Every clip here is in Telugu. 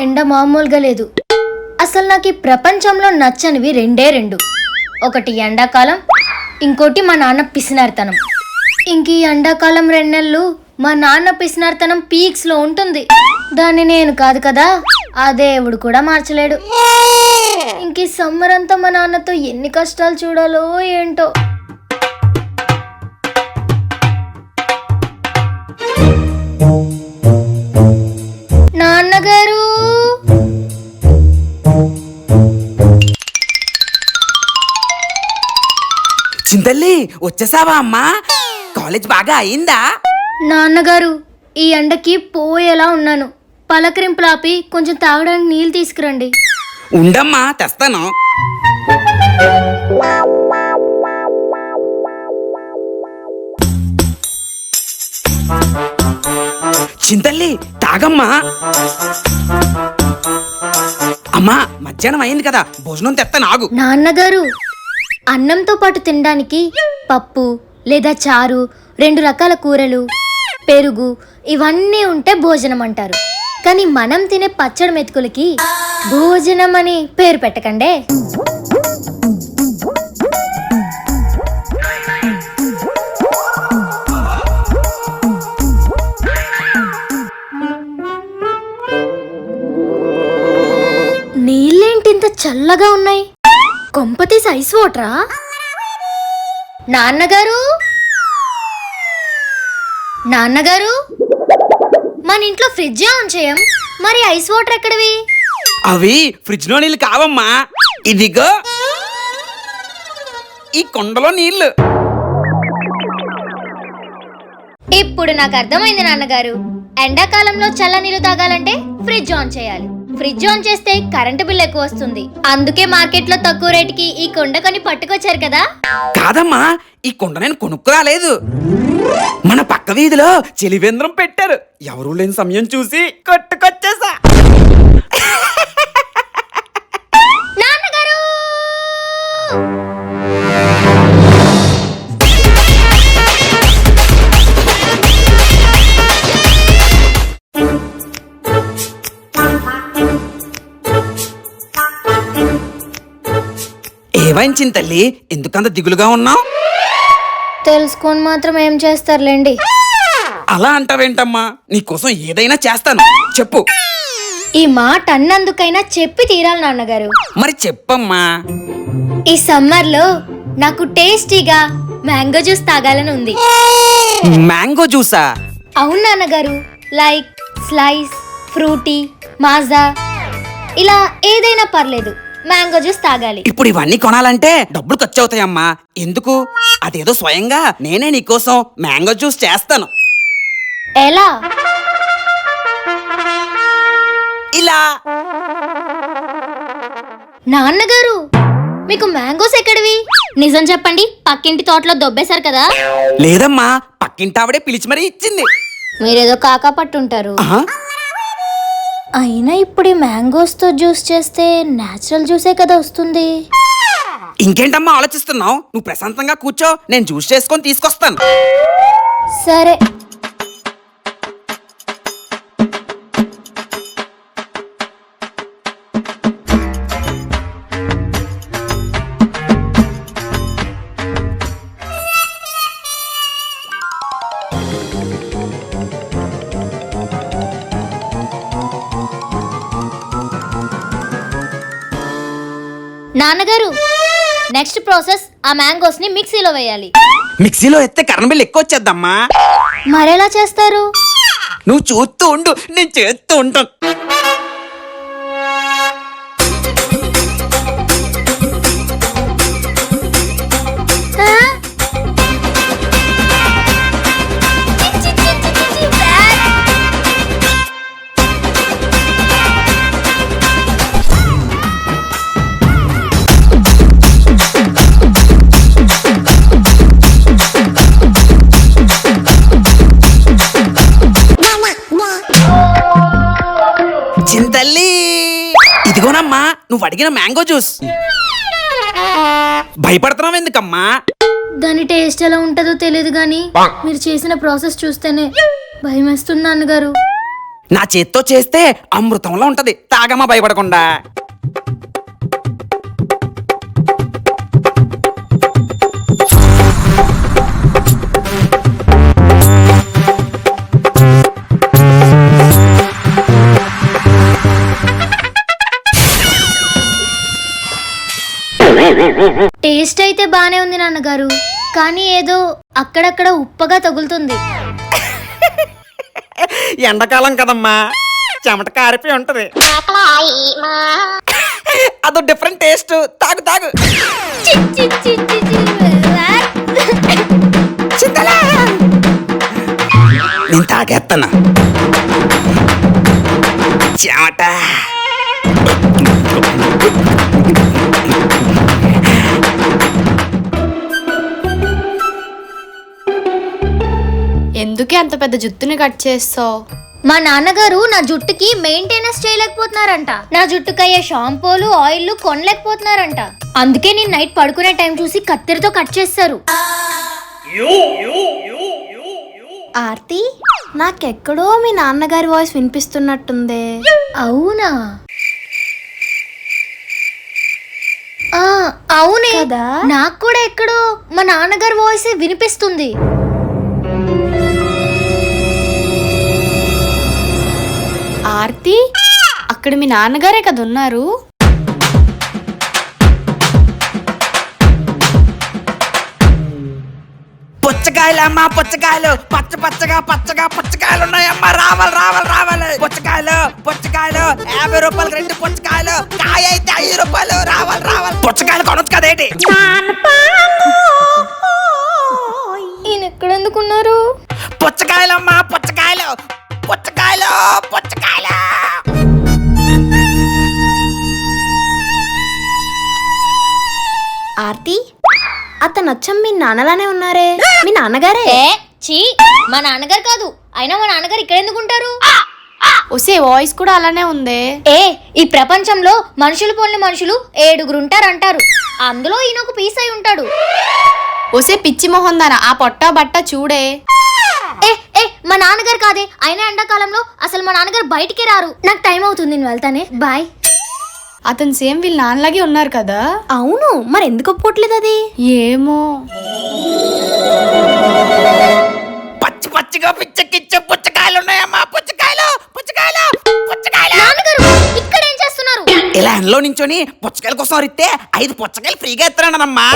ఎండ మామూలుగా లేదు. అసలు నాకు ఈ ప్రపంచంలో నచ్చనివి రెండు. ఒకటి ఎండాకాలం, ఇంకోటి మా నాన్న పిసినారితనం. ఇంక ఈ ఎండాకాలం 2 నెలలు మా నాన్న పిసినారితనం పీక్స్లో ఉంటుంది. దాన్ని నేను కాదు కదా, ఆ దేవుడు కూడా మార్చలేడు. ఇంక ఈ సమ్మర్ అంతా మా నాన్నతో ఎన్ని కష్టాలు చూడాలో ఏంటో. నాన్నగారు, చింతల్లి వచ్చేసావా అమ్మా? కాలేజ్ బాగా అయిందా? నాన్నగారు, ఈ ఎండకి పోయేలా ఉన్నాను. పలకరింపులాపి కొంచెం తాగడానికి నీళ్ళు తీసుకురండి. ఉండమ్మా, తెస్తాను. చింతల్లి తాగమ్మా. అమ్మా, మధ్యాహ్నం అయింది కదా, భోజనం తెస్తాను, ఆగు. నాన్నగారు, అన్నంతో పాటు తినడానికి పప్పు లేదా చారు, 2 రకాల కూరలు, పెరుగు ఇవన్నీ ఉంటే భోజనం అంటారు. కానీ మనం తినే పచ్చడి మెతుకులకి భోజనం అని పేరు పెట్టకండే. నీళ్ళేంటి ఇంత చల్లగా ఉన్నాయి? కొంపతీసి ఐస్ వాటరా? నాన్నగారు, నాన్నగారు, మన ఇంట్లో ఫ్రిడ్జ్ ఆన్ చేయం, మరి ఐస్ వాటర్ ఎక్కడవి? అవి ఫ్రిడ్జ్ లో నీళ్ళు కావమ్మా, ఇదిగో ఈ కొండలో నీళ్లు. ఇప్పుడు నాకు అర్థమైంది నాన్నగారు. ఎండాకాలంలో చల్ల నీళ్ళు తాగాలంటే ఫ్రిడ్జ్ ఆన్ చేయాలి. ఫ్రిడ్జ్ ఆన్ చేస్తే కరెంటు బిల్ ఎక్కువ వస్తుంది. అందుకే మార్కెట్ లో తక్కువ రేటుకి ఈ కొండ కొని పట్టుకొచ్చారు కదా. కాదమ్మా, ఈ కొండ నేను కొనుక్కురాలేదు. మన పక్క వీధిలో చెలివేంద్రం పెట్టారు. ఎవరూ లేని సమయం చూసి కొట్టుకొచ్చేసా. నాన్నగారు, ఏమైంది తల్లి, ఎందుకంత దిగులుగా ఉన్నావు? తెలుసుకొని మాత్రం ఏం చేస్తారులేండి. అలా అంటావేంటమ్మా, నీకోసం ఏదైనా చేస్తాను, చెప్పు. ఈ మాట అన్నందుకైనా చెప్పి తీరాలి నాన్నగారు. మరి చెప్పమ్మా. ఈ సమ్మర్ లో నాకు టేస్టీగా మ్యాంగో జ్యూస్ తాగాలని ఉంది. మ్యాంగో జ్యూసా? అవును నాన్నగారు. లైక్ స్లైస్, ఫ్రూటీ, మాజా, ఇలా ఏదైనా పర్లేదు, మ్యాంగో జ్యూస్ తాగాలి. ఇప్పుడు ఇవన్నీ కొనాలంటే డబ్బులు ఖర్చు అవుతాయమ్మా. ఎందుకు? అదేదో స్వయంగా నేనే నీకోసం మ్యాంగో జ్యూస్ చేస్తాను. ఎలా? ఇలా. నాన్నగారు, మీకు మ్యాంగోస్ ఎక్కడివి? నిజం చెప్పండి, పక్కింటి తోటలో దొబ్బేశారు కదా. లేదమ్మా, పక్కింటావిడే పిలిచి మరీ ఇచ్చింది. మీరేదో కాకా పట్టుంటారు. ఆహా, అయినా ఇప్పుడు ఈ మ్యాంగోస్ తో జ్యూస్ చేస్తే నేచురల్ జ్యూసే కదా వస్తుంది. ఇంకేంటమ్మా ఆలోచిస్తున్నావు? నువ్వు ప్రశాంతంగా కూర్చో, నేను జ్యూస్ చేసుకొని తీసుకొస్తాను. సరే. నాన్నగారు, నెక్స్ట్ ప్రాసెస్ ఆ మ్యాంగోస్ ని మిక్సీలో వేయాలి. మిక్సీలో ఎత్తే కరెంట్ బిల్ ఎక్కువ వచ్చేద్దమ్మా. మరెలా చేస్తారు? నువ్వు చూస్తూ ఉండు, నేను చేస్తూ ఉంటాను. చింతల్లి, ఇదిగోనమ్మా నువ్వు అడిగిన మ్యాంగో జ్యూస్. భయపడుతున్నావు ఎందుకమ్మా? దాని టేస్ట్ ఎలా ఉంటుందో తెలియదు గానీ మీరు చేసిన ప్రాసెస్ చూస్తేనే భయం వేస్తుంది నాన్నగారు. నా చేత్తో చేస్తే అమృతంలో ఉంటది, తాగమా భయపడకుండా. టేస్ట్ అయితే బానే ఉంది నాన్నగారు, కానీ ఏదో అక్కడక్కడ ఉప్పగా తగులుతుంది. ఎండాకాలం కదమ్మా, చెమట కారిపోయి ఉంటది. అదో డిఫరెంట్ టేస్ట్. తాగు తాగు. చి, చి, చి, చి, చి. చింతలా. నేను తాగేస్తాను. చెమట. ఎందుకే అంత పెద్ద జుట్టుని కట్ చేస్తావు? మా నాన్నగారు నా జుట్టుకి మెయింటెనెన్స్ చేయలేకపోతున్నారంట. నా జుట్టుకి అయ్యే షాంపూలు ఆయిల్ కొనలేకపోతున్నారంట. అందుకే నేను నైట్ పడుకునే టైం చూసి కత్తెరతో కట్ చేస్తారు. ఆర్తి, నాకెక్కడో మీ నాన్నగారి వాయిస్ వినిపిస్తున్నట్టుందే. అవునా? అవునే కదా? నాకు కూడా ఎక్కడో మా నాన్నగారి వాయిస్ వినిపిస్తుంది. ఆర్తి, అక్కడ మీ నాన్నగారే కదా ఉన్నారు. పుచ్చకాయలమ్మా, పుచ్చకాయలు. పచ్చ పచ్చగా పచ్చగా పుచ్చకాయలు ఉన్నాయమ్మా. రావాలి రావాలి రావాలి. పుచ్చకాయలు పుచ్చకాయలు 50 రూపాయలు 2 పుచ్చకాయలు. కాయ అయితే 5 రూపాయలు. రావాలి రావాలి. పుచ్చకాయలు కొనొచ్చు కదేంటి? ఈయన ఎక్కడెందుకున్నారు? పుచ్చకాయలమ్మా, పుచ్చకాయలు పుచ్చకాయలు పుచ్చకాయలు. ఆర్తి, అతను వచ్చం మీ నాన్నలానే ఉన్నారే. మీ నాన్నగారే? చీ, మా నాన్నగారు కాదు. అయినా మా నాన్నగారు ఇక్కడ ఎందుకు ఉంటారు? ఒసే, వాయిస్ కూడా అలానే ఉందే. ఈ ప్రపంచంలో మనుషులు పోలిన మనుషులు 7 ఉంటారంటారు. అందులో ఈయన ఒక పీస్ అయి ఉంటాడు. ఒసే పిచ్చి మొహం దానా, ఆ పొట్ట బట్ట చూడే. మా నాన్నగారు కాదే. అయినా ఎండాకాలంలో అసలు మా నాన్నగారు బయటికి రారు. నాకు టైం అవుతుంది, నేను వెళ్తానే. బాయ్. అతను సేమ్ వీళ్ళ నాన్నలాగే ఉన్నారు కదా. అవును, మరి ఎందుకు ఒప్పుకోవట్లేదు అది? ఏమో. పచ్చి పచ్చిగా పిచ్చెక్కిచ్చే పుచ్చకాయలు ఉన్నాయమ్మా. పుచ్చకాయలు పుచ్చకాయలు పుచ్చకాయలు. నాన్నగారు ఇక్కడ ఏం చేస్తున్నారు? ఇలా ఎండలో నించొని పుచ్చకాయల కోసం అరిస్తే 5 పుచ్చకాయలు ఫ్రీగా ఇస్తున్నానమ్మా.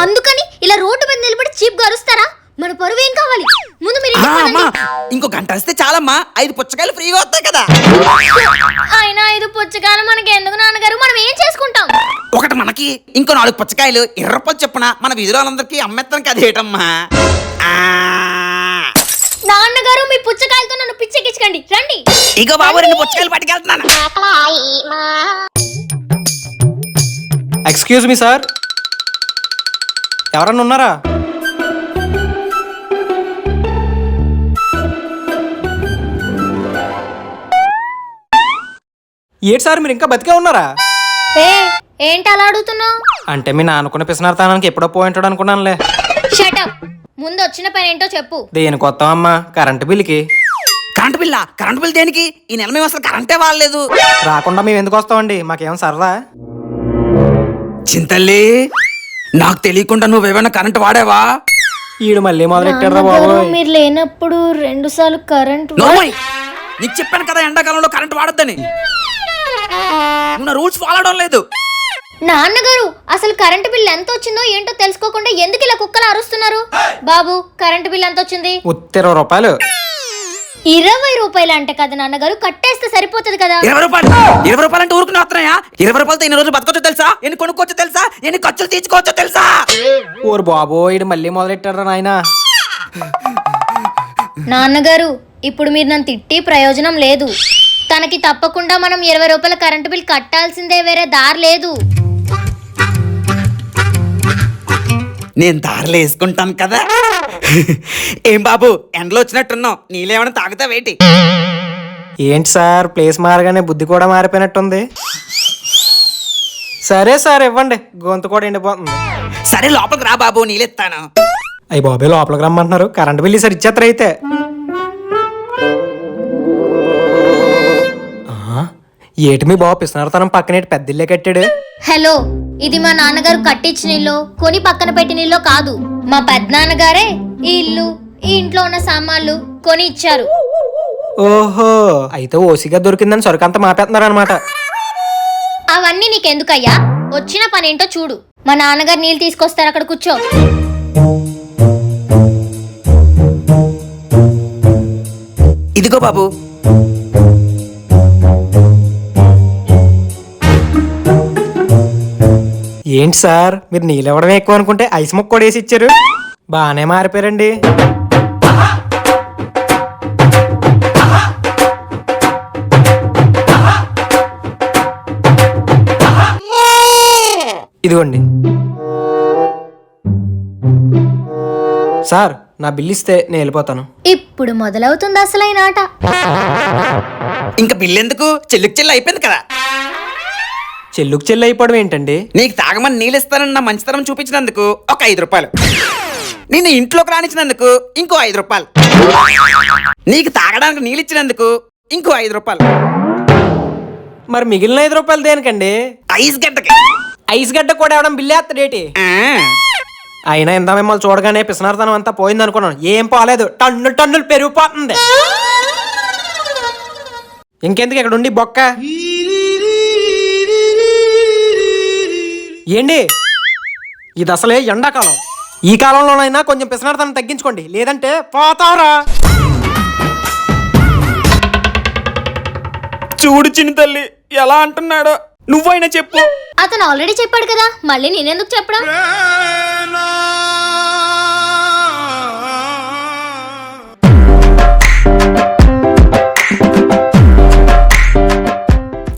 అందుకని ఇలా రోడ్డు మీద నిలబడి చీప్ గా అరుస్తారా? మన పరువు ఏం కావాలి? ముందు మీరు ఇంటికి అమ్మా, పదండి. ఇంకో గంట వస్తే చాలమ్మా. 5 పుచ్చకాయలు ఫ్రీగా వస్తాయి కదా. అయినా 5 పుచ్చకాయలు మనకి ఎందుకు నాన్నగారు? మనం ఏం చేసుకుంటాం? ఒకటి మనకి, ఇంకో 4 పుచ్చకాయలు 20 రూపాయలు చెప్పున మన వీధిలో వాళ్ళందరికీ అమ్మేస్తాను కదేటమ్మా. నాన్నగారు, మీ పుచ్చకాయలతో నన్ను పిచ్చెక్కించకండి. రండి. ఇగో బాబు, 2 పుచ్చకాయలు పట్టుకెళ్తున్నాను. ఎక్స్క్యూజ్ మీ సార్, ఎవరన్నా ఉన్నారా? ఏంటి సార్, మీరు ఇంకా బతికే ఉన్నారా? ఏంటి అలా అడుగుతున్నావు? అంటే మీ నాన్నకున్న పిసినార్థానానికి ఎప్పుడో పోయింటాడు అనుకున్నానులే. షటప్. ముందు వచ్చిన పని ఏంటో చెప్పు. దేనికి వస్తామమ్మా? కరెంటు బిల్లుకి. కరెంట్ బిల్లా? కరెంట్ బిల్ దేనికి? ఈ నెల మేము అసలు కరెంటే వాడలేదు. రాకుండా మేము ఎందుకు వస్తామండి? మాకేం సరదా? చింతల్లి, నాకు తెలియకుండా నువ్వేమైనా కరెంట్ వాడావా? ఈడు మళ్ళీ మొదలెట్టారా బాబు? మీరు లేనప్పుడు 2 సార్లు కరెంట్. నీకు చెప్పాను కదా ఎండాకాలంలో కరెంట్ వాడొద్దని. నువ్వు రూల్స్ ఫాలో అవడం లేదు. నాన్నగారు, అసలు కరెంటు బిల్ ఎంత వచ్చిందో ఏంటో తెలుసుకోకుండా ఎందుకు ఇలా కుక్కలా అరుస్తున్నారు? బాబు, కరెంటు బిల్ ఎంత వచ్చింది? 20 రూపాయలు. 20 రూపాయలు అంటే కదా నాన్నగారు, కట్టేస్తే సరిపోతుంది కదా. 20 రూపాయలు? 20 రూపాయలు అంటే ఊరుకునే వస్తున్నాయా? 20 రూపాయలతో ఎన్ని రోజులు బతకొచ్చో తెలుసా? ఎన్ని కొనుక్కోవచ్చో తెలుసా? ఎన్ని ఖర్చులు తీర్చుకోవచ్చో తెలుసా? ఓరు బాబో, ఈడు మళ్ళీ మొదలెట్టారా నాయనా? నాన్నగారు, ఇప్పుడు మీరు నన్ను తిట్టి ప్రయోజనం లేదు. తనకి తప్పకుండా మనం 20 రూపాయల కరెంటు బిల్ కట్టాల్సిందే, వేరే దారి లేదు. నేను దారిలో వేసుకుంటాను కదా. ఏం బాబు, ఎండలో వచ్చినట్టున్నావు, నీళ్ళేమైనా తాగుతావేటి? ఏంటి సార్, ప్లేస్ మారగానే బుద్ధి కూడా మారిపోయినట్టుంది. సరే సార్, ఇవ్వండి, గొంతు కూడా ఎండిపోతుంది. సరే లోపలికి రా బాబు, నీళ్ళెత్తాను. అయ్యి బాబే, లోపలికి రమ్మంటున్నారు. కరెంట్ బిల్ ఈసారి ఇచ్చేస్తారు అయితే. ఏటి మీ బాబు పిసినారతనం పక్కనేటి పెద్ద ఇల్లే కట్టాడు. హలో, ఇది మా నాన్నగారు కట్టించిన ఇల్లు, కొని పక్కన పెట్టిన ఇల్లు కాదు. మా పెద్దనాన్నగారే ఈ ఇల్లు, ఈ ఇంట్లో ఉన్న సామాన్లు కొని ఇచ్చారు. ఓహో, అయితే ఓసిగా దొరికిందని సరుకంతా మాపేస్తున్నారు అనమాట. అవన్నీ నీకెందుకయ్యా? వచ్చిన పనేంటో చూడు. మా నాన్నగారు నీళ్ళు తీసుకొస్తారు, అక్కడ కూర్చో. ఇదిగో బాబు. ఏంటి సార్, మీరు నీళ్ళు ఇవ్వడమే ఎక్కువ అనుకుంటే ఐస్ ముక్క కూడా వేసి ఇచ్చారు. బాగానే మారిపోయారండి. ఇదిగోండి సార్, నా బిల్ ఇస్తే నేను వెళ్ళిపోతాను. ఇప్పుడు మొదలవుతుంది అసలైన ఆట. ఇంకా బిల్లు ఎందుకు? చెల్లుకు చెల్లి అయిపోయింది కదా. చెల్లుకు చెల్లి అయిపోవడం ఏంటండి? నీకు తాగమని నీళ్ళు ఇస్తానన్న మంచితనం చూపించినందుకు ఒక 5 రూపాయలు, నిన్ను ఇంట్లోకి రానిచ్చినందుకు ఇంకో 5 రూపాయలు, నీకు తాగడానికి నీళ్ళు ఇచ్చినందుకు ఇంకో 5 రూపాయలు. మరి మిగిలిన 5 రూపాయలు దేనికండి? ఐస్ గడ్డకి. ఐస్ గడ్డ కూడా ఇవ్వడం బిల్లు వేస్తాడేటి? అయినా ఇంత మిమ్మల్ని చూడగానే పిసనార్తనం అంతా పోయింది అనుకున్నాను. ఏం పోలేదు, టన్నులు టన్నులు పెరిగిపోతుంది. ఇంకెందుకు ఇక్కడ ఉండి బొక్క? ఏంటి, ఇది అసలే ఎండాకాలం. ఈ కాలంలోనైనా కొంచెం పిసనార్తనం తగ్గించుకోండి, లేదంటే పోతారా. చూడు చిన్న తల్లి ఎలా అంటున్నాడో, నువ్వైనా చెప్పు. అతను ఆల్రెడీ చెప్పాడు కదా, మళ్ళీ నేనెందుకు చెప్పడం?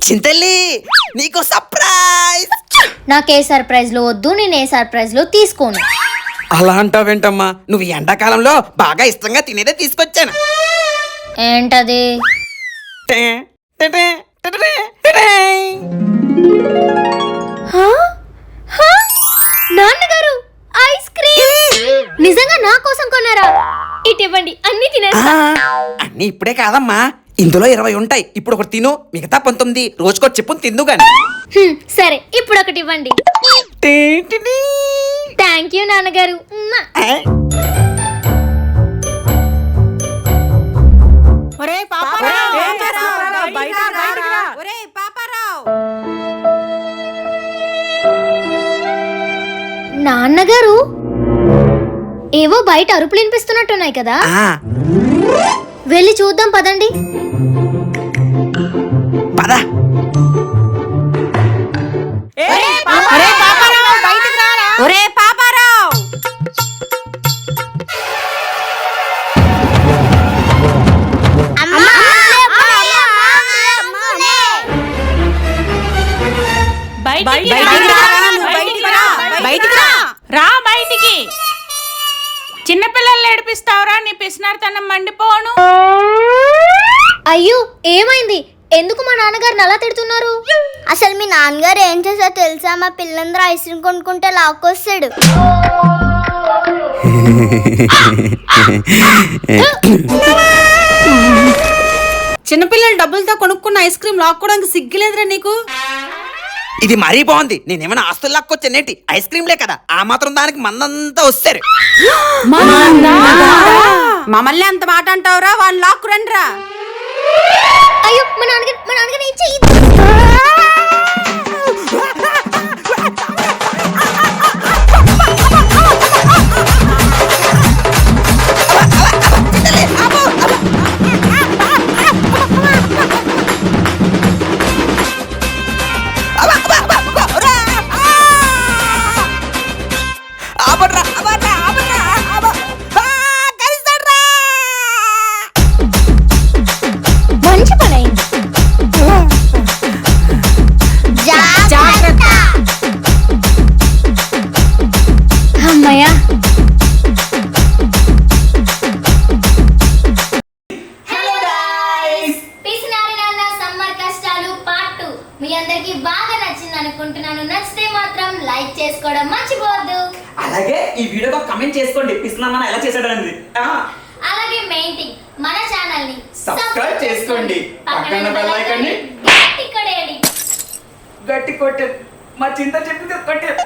చింతల్లి నీకు సర్ప్రైజ్. నాకే సర్ప్రైజ్ లో వద్దు, నేను ఏ సర్ప్రైజ్ లో తీసుకోను. అలా అంటావేంటమ్మా? నువ్వు ఈ ఎండాకాలంలో బాగా ఇష్టంగా తినేదే తీసుకొచ్చాను. ఏంటది? టే, టే, టే, టే, టే, టే, టే. నాన్నగారు, ఐస్ క్రీమ్ నిజంగా నా కోసం కొన్నారా? ఇటు ఇవ్వండి, అన్ని తినేస్తా. అన్ని ఇప్పుడే కాదమ్మా, ఇందులో 20 ఉంటాయి. ఇప్పుడు ఒకటి తిను, మిగతా 19 రోజుకొచ్చి చెప్పుని తిందు గాని. సరే, ఇప్పుడు ఒకటి ఇవ్వండి. Tea, tea, tea. Thank you నాన్నగారు. ఉమ్మా. నాన్నగారు, ఏవో బయట అరుపులు వినిపిస్తున్నట్టున్నాయి కదా, వెళ్ళి చూద్దాం పదండి. పద. ఒరే పాపారావు, రా బయటికి. చిన్నపిల్లల్ని ఏడిపిస్తావురా? నీ పిసినారితనం మండిపోను. అయ్యో, ఏమైంది? ఎందుకు మా నాన్నగారిని అలా తిడుతున్నారు? అసలు మీ నాన్నగారు ఏం చేశారో తెలుసా? మా పిల్లందరూ ఐస్ క్రీమ్ కొనుక్కుంటే లాక్కొస్తాడు. చిన్నపిల్లలు డబ్బులతో కొనుక్కున్న ఐస్ క్రీమ్ లాక్కోవడానికి సిగ్గులేదురా నీకు? ఇది మరీ బాగుంది. నేనేమైనా ఆస్తులు లాక్కొచ్చానేటి? ఐస్ క్రీమ్లే కదా, ఆ మాత్రం దానికి మందంతా వస్తారు. మమ్మల్ని అంత మాట అంటావురా? వాళ్ళు లాక్కురండి రా. అయ్యో, మా నాన్నగారు ఏం చెయ్యి. మంచి పని అయింది. అమ్మయ్యా. పిసినారి నాన్న సమ్మర్ కష్టాలు పార్ట్ 2 మీ అందరికి బాగా నచ్చింది అనుకుంటున్నాను. నచ్చితే మాత్రం లైక్ చేసుకోవడం మర్చిపోవద్దు. అలాగే ఈ వీడియోకి కమెంట్ చేసుకోండి, పిసినాన్న ఎలా చేశాడు అనేది. అలాగే మెయిన్ థింగ్, మన ఛానల్ ని సబ్స్క్రైబ్ చేసుకోండి, పక్కన బెల్ ఐకాన్ ని గట్టిగా కొట్టాను మా చింత చెప్పింది కొట్టాను